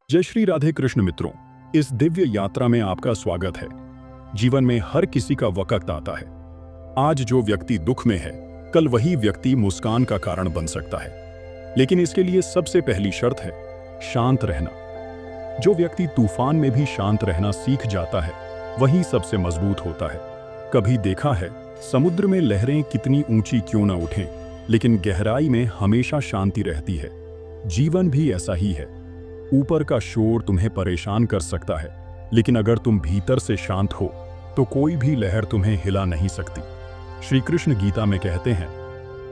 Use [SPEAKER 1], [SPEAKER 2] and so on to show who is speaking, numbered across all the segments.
[SPEAKER 1] जय श्री राधे कृष्ण मित्रों, इस दिव्य यात्रा में आपका स्वागत है। जीवन में हर किसी का वक्त आता है। आज जो व्यक्ति दुख में है, कल वही व्यक्ति मुस्कान का कारण बन सकता है। लेकिन इसके लिए सबसे पहली शर्त है शांत रहना। जो व्यक्ति तूफान में भी शांत रहना सीख जाता है, वही सबसे मजबूत होता है। कभी देखा है, समुद्र में लहरें कितनी ऊंची क्यों न उठें, लेकिन गहराई में हमेशा शांति रहती है। जीवन भी ऐसा ही है। ऊपर का शोर तुम्हें परेशान कर सकता है, लेकिन अगर तुम भीतर से शांत हो तो कोई भी लहर तुम्हें हिला नहीं सकती। श्री कृष्ण गीता में कहते हैं,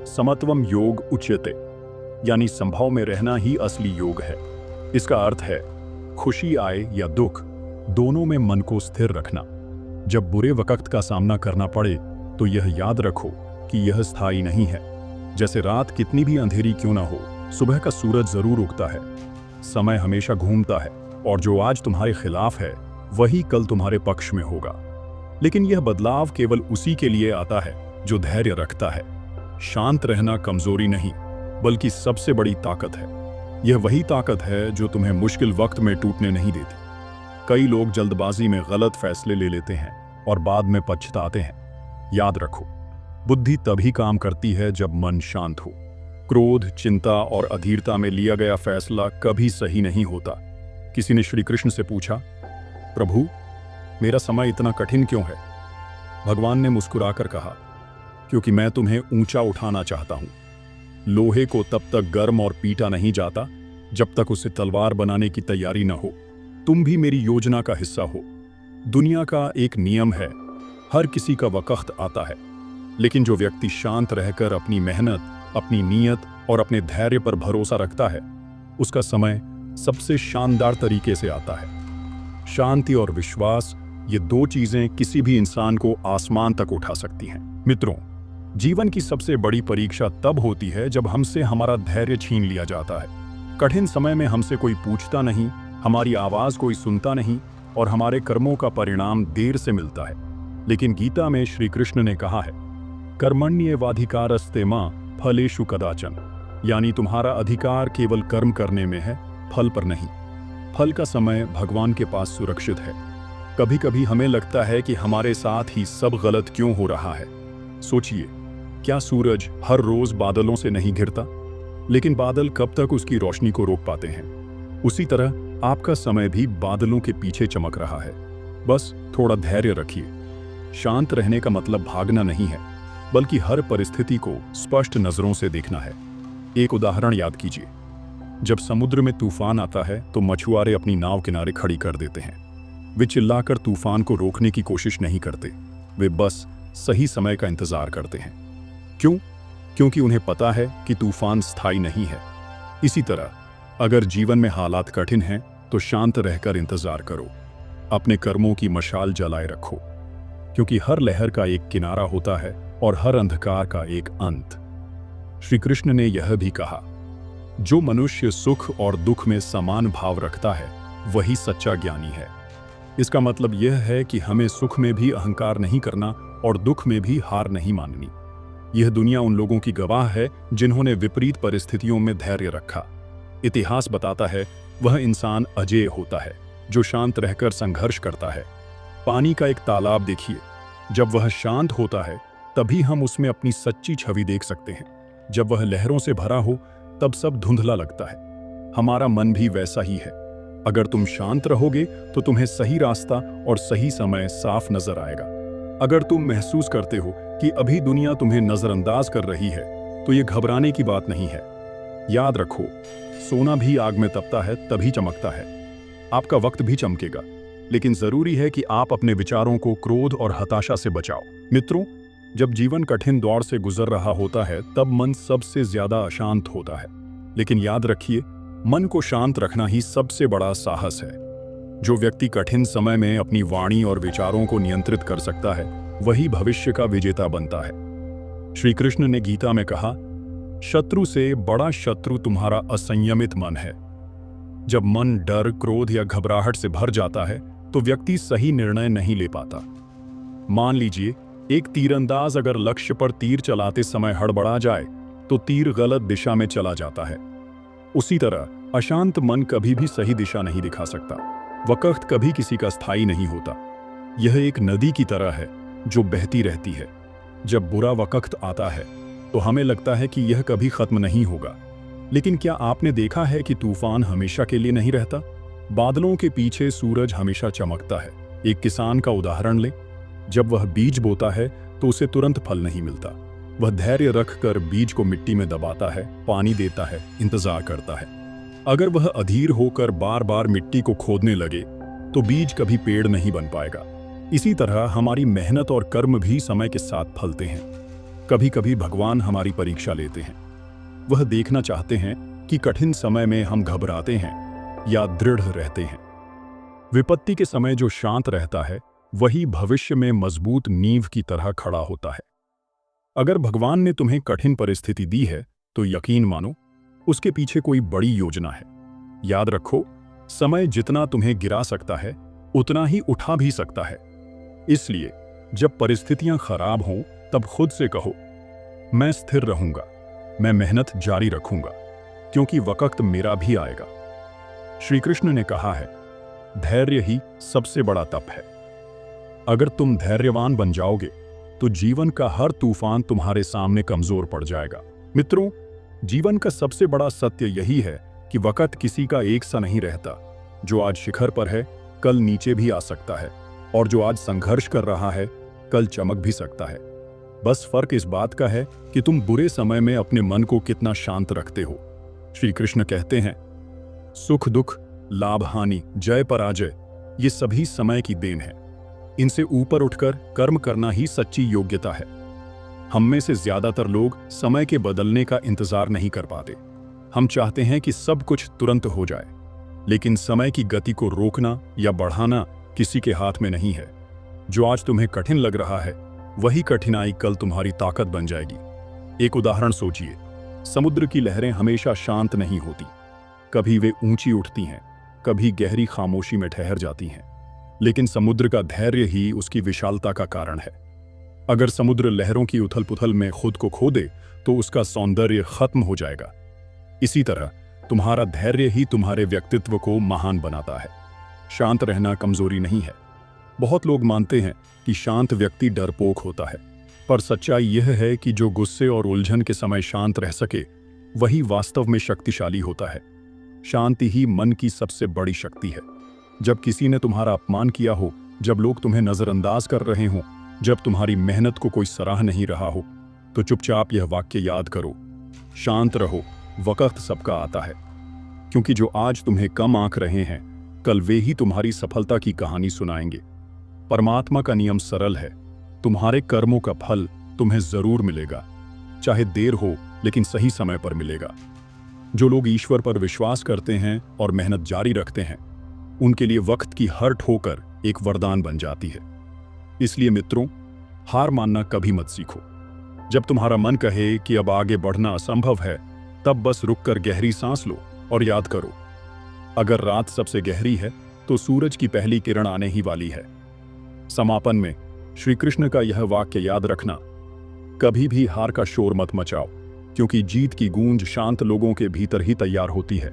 [SPEAKER 1] समत्वम योग उच्यते, यानी संभव में रहना ही असली योग है। इसका अर्थ है खुशी आए या दुख, दोनों में मन को स्थिर रखना। जब बुरे वक्त का सामना करना पड़े तो यह याद रखो कि यह स्थायी नहीं है। जैसे रात कितनी भी अंधेरी क्यों ना हो, सुबह का सूरज जरूर उगता है। समय हमेशा घूमता है और जो आज तुम्हारे खिलाफ है वही कल तुम्हारे पक्ष में होगा। लेकिन यह बदलाव केवल उसी के लिए आता है जो धैर्य रखता है। शांत रहना कमजोरी नहीं, बल्कि सबसे बड़ी ताकत है। यह वही ताकत है जो तुम्हें मुश्किल वक्त में टूटने नहीं देती। कई लोग जल्दबाजी में गलत फैसले ले लेते हैं और बाद में पछताते हैं। याद रखो, बुद्धि तभी काम करती है जब मन शांत हो। क्रोध, चिंता और अधीरता में लिया गया फैसला कभी सही नहीं होता। किसी ने श्री कृष्ण से पूछा, प्रभु, मेरा समय इतना कठिन क्यों है? भगवान ने मुस्कुराकर कहा, क्योंकि मैं तुम्हें ऊंचा उठाना चाहता हूं। लोहे को तब तक गर्म और पीटा नहीं जाता जब तक उसे तलवार बनाने की तैयारी न हो। तुम भी मेरी योजना का हिस्सा हो। दुनिया का एक नियम है, हर किसी का वक्त आता है, लेकिन जो व्यक्ति शांत रहकर अपनी मेहनत, अपनी नीयत और अपने धैर्य पर भरोसा रखता है, उसका समय सबसे शानदार तरीके से आता है। शांति और विश्वास, ये दो चीजें किसी भी इंसान को आसमान तक उठा सकती हैं। मित्रों, जीवन की सबसे बड़ी परीक्षा तब होती है जब हमसे हमारा धैर्य छीन लिया जाता है। कठिन समय में हमसे कोई पूछता नहीं, हमारी आवाज कोई सुनता नहीं और हमारे कर्मों का परिणाम देर से मिलता है। लेकिन गीता में श्री कृष्ण ने कहा है, कर्मण्येवाधिकारस्ते मां फलेषु कदाचन, यानी तुम्हारा अधिकार केवल कर्म करने में है, फल पर नहीं। फल का समय भगवान के पास सुरक्षित है। कभी कभी हमें लगता है कि हमारे साथ ही सब गलत क्यों हो रहा है। सोचिए, क्या सूरज हर रोज बादलों से नहीं घिरता? लेकिन बादल कब तक उसकी रोशनी को रोक पाते हैं? उसी तरह आपका समय भी बादलों के पीछे चमक रहा है। बस थोड़ा धैर्य रखिए। शांत रहने का मतलब भागना नहीं है, बल्कि हर परिस्थिति को स्पष्ट नजरों से देखना है। एक उदाहरण याद कीजिए, जब समुद्र में तूफान आता है तो मछुआरे अपनी नाव किनारे खड़ी कर देते हैं। वे चिल्लाकर तूफान को रोकने की कोशिश नहीं करते, वे बस सही समय का इंतजार करते हैं। क्यों? क्योंकि उन्हें पता है कि तूफान स्थायी नहीं है। इसी तरह अगर जीवन में हालात कठिन हैं तो शांत रहकर इंतजार करो। अपने कर्मों की मशाल जलाए रखो, क्योंकि हर लहर का एक किनारा होता है और हर अंधकार का एक अंत। श्री कृष्ण ने यह भी कहा, जो मनुष्य सुख और दुख में समान भाव रखता है वही सच्चा ज्ञानी है। इसका मतलब यह है कि हमें सुख में भी अहंकार नहीं करना और दुख में भी हार नहीं माननी। यह दुनिया उन लोगों की गवाह है जिन्होंने विपरीत परिस्थितियों में धैर्य रखा। इतिहास बताता है, वह इंसान अजेय होता है जो शांत रहकर संघर्ष करता है। पानी का एक तालाब देखिए, जब वह शांत होता है तभी हम उसमें अपनी सच्ची छवि देख सकते हैं। जब वह लहरों से भरा हो तब सब धुंधला लगता है। हमारा मन भी वैसा ही है। अगर तुम शांत रहोगे तो तुम्हें सही रास्ता और सही समय साफ नजर आएगा। अगर तुम महसूस करते हो कि अभी दुनिया तुम्हें नजरअंदाज कर रही है तो ये घबराने की बात नहीं है। याद रखो, सोना भी आग में तपता है तभी चमकता है। आपका वक्त भी चमकेगा, लेकिन जरूरी है कि आप अपने विचारों को क्रोध और हताशा से बचाओ। मित्रों, जब जीवन कठिन दौर से गुजर रहा होता है तब मन सबसे ज्यादा अशांत होता है। लेकिन याद रखिए, मन को शांत रखना ही सबसे बड़ा साहस है। जो व्यक्ति कठिन समय में अपनी वाणी और विचारों को नियंत्रित कर सकता है, वही भविष्य का विजेता बनता है। श्री कृष्ण ने गीता में कहा, शत्रु से बड़ा शत्रु तुम्हारा असंयमित मन है। जब मन डर, क्रोध या घबराहट से भर जाता है तो व्यक्ति सही निर्णय नहीं ले पाता। मान लीजिए, एक तीरंदाज अगर लक्ष्य पर तीर चलाते समय हड़बड़ा जाए तो तीर गलत दिशा में चला जाता है। उसी तरह अशांत मन कभी भी सही दिशा नहीं दिखा सकता। वक्त कभी किसी का स्थायी नहीं होता। यह एक नदी की तरह है जो बहती रहती है। जब बुरा वक्त आता है तो हमें लगता है कि यह कभी खत्म नहीं होगा, लेकिन क्या आपने देखा है कि तूफान हमेशा के लिए नहीं रहता? बादलों के पीछे सूरज हमेशा चमकता है। एक किसान का उदाहरण लें। जब वह बीज बोता है तो उसे तुरंत फल नहीं मिलता। वह धैर्य रखकर बीज को मिट्टी में दबाता है, पानी देता है, इंतजार करता है। अगर वह अधीर होकर बार बार मिट्टी को खोदने लगे तो बीज कभी पेड़ नहीं बन पाएगा। इसी तरह हमारी मेहनत और कर्म भी समय के साथ फलते हैं। कभी कभी भगवान हमारी परीक्षा लेते हैं। वह देखना चाहते हैं कि कठिन समय में हम घबराते हैं या दृढ़ रहते हैं। विपत्ति के समय जो शांत रहता है वही भविष्य में मजबूत नींव की तरह खड़ा होता है। अगर भगवान ने तुम्हें कठिन परिस्थिति दी है तो यकीन मानो उसके पीछे कोई बड़ी योजना है। याद रखो, समय जितना तुम्हें गिरा सकता है उतना ही उठा भी सकता है। इसलिए जब परिस्थितियां खराब हों तब खुद से कहो, मैं स्थिर रहूंगा, मैं मेहनत जारी रखूंगा, क्योंकि वक्त मेरा भी आएगा। श्री कृष्ण ने कहा है, धैर्य ही सबसे बड़ा तप है। अगर तुम धैर्यवान बन जाओगे तो जीवन का हर तूफान तुम्हारे सामने कमजोर पड़ जाएगा। मित्रों, जीवन का सबसे बड़ा सत्य यही है कि वक्त किसी का एक सा नहीं रहता। जो आज शिखर पर है कल नीचे भी आ सकता है, और जो आज संघर्ष कर रहा है कल चमक भी सकता है। बस फर्क इस बात का है कि तुम बुरे समय में अपने मन को कितना शांत रखते हो। श्री कृष्ण कहते हैं, सुख दुख, लाभ हानि, जय पराजय, ये सभी समय की देन है। इनसे ऊपर उठकर कर्म करना ही सच्ची योग्यता है। हम में से ज्यादातर लोग समय के बदलने का इंतजार नहीं कर पाते। हम चाहते हैं कि सब कुछ तुरंत हो जाए, लेकिन समय की गति को रोकना या बढ़ाना किसी के हाथ में नहीं है। जो आज तुम्हें कठिन लग रहा है वही कठिनाई कल तुम्हारी ताकत बन जाएगी। एक उदाहरण सोचिए, समुद्र की लहरें हमेशा शांत नहीं होती। कभी वे ऊंची उठती हैं, कभी गहरी खामोशी में ठहर जाती हैं, लेकिन समुद्र का धैर्य ही उसकी विशालता का कारण है। अगर समुद्र लहरों की उथल पुथल में खुद को खो दे तो उसका सौंदर्य खत्म हो जाएगा। इसी तरह तुम्हारा धैर्य ही तुम्हारे व्यक्तित्व को महान बनाता है। शांत रहना कमजोरी नहीं है। बहुत लोग मानते हैं कि शांत व्यक्ति डरपोक होता है, पर सच्चाई यह है कि जो गुस्से और उलझन के समय शांत रह सके वही वास्तव में शक्तिशाली होता है। शांति ही मन की सबसे बड़ी शक्ति है। जब किसी ने तुम्हारा अपमान किया हो, जब लोग तुम्हें नजरअंदाज कर रहे हों, जब तुम्हारी मेहनत को कोई सराह नहीं रहा हो, तो चुपचाप यह वाक्य याद करो, शांत रहो, वक्त सबका आता है। क्योंकि जो आज तुम्हें कम आंक रहे हैं कल वे ही तुम्हारी सफलता की कहानी सुनाएंगे। परमात्मा का नियम सरल है, तुम्हारे कर्मों का फल तुम्हें जरूर मिलेगा, चाहे देर हो लेकिन सही समय पर मिलेगा। जो लोग ईश्वर पर विश्वास करते हैं और मेहनत जारी रखते हैं उनके लिए वक्त की हर ठोकर एक वरदान बन जाती है। इसलिए मित्रों, हार मानना कभी मत सीखो। जब तुम्हारा मन कहे कि अब आगे बढ़ना असंभव है, तब बस रुककर गहरी सांस लो और याद करो, अगर रात सबसे गहरी है तो सूरज की पहली किरण आने ही वाली है। समापन में श्री कृष्ण का यह वाक्य याद रखना, कभी भी हार का शोर मत मचाओ, क्योंकि जीत की गूंज शांत लोगों के भीतर ही तैयार होती है।